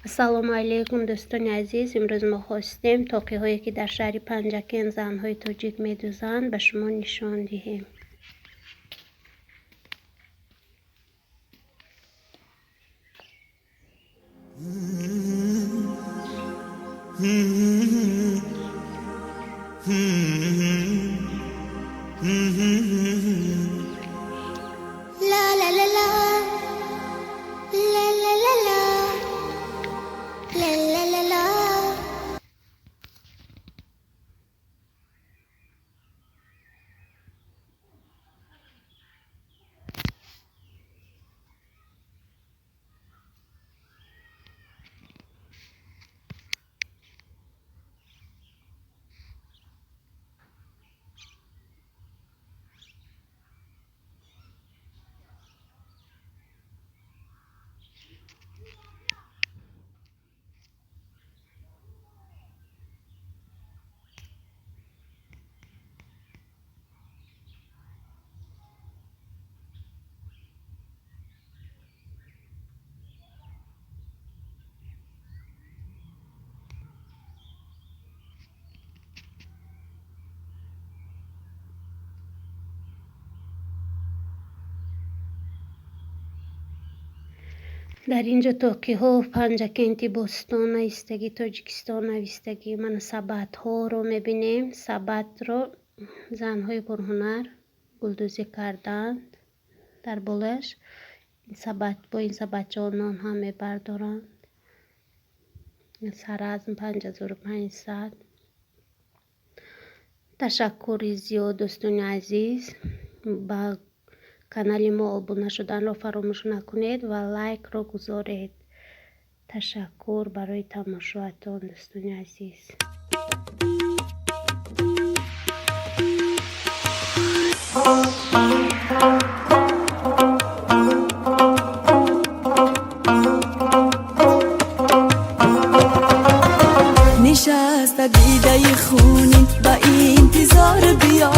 السلام علیکم دوستان عزیز. امروز ما خواستیم توقی هایی که در شهر پنجکین زنهای تاجیک میدوزند به شما نشان دهیم. La la la la, la la la la, la la la la. در اینجا توقی ها پنجکینتی بستان ایستگی تاجیکستان ایستگی من سبت ها رو میبینیم. سبت رو زنهای پرهنر گلدوزی کردند در بلش. با این سبت جانان هم میبردارند. سرازم 5500. تشکر زیاد دوستان عزیز. با کانال ما ابونه شدن را فراموش نکنید و لایک را گذارید. تشکر برای تماشاتان دوستان عزیز. نشست دیده خونین با انتظار بیا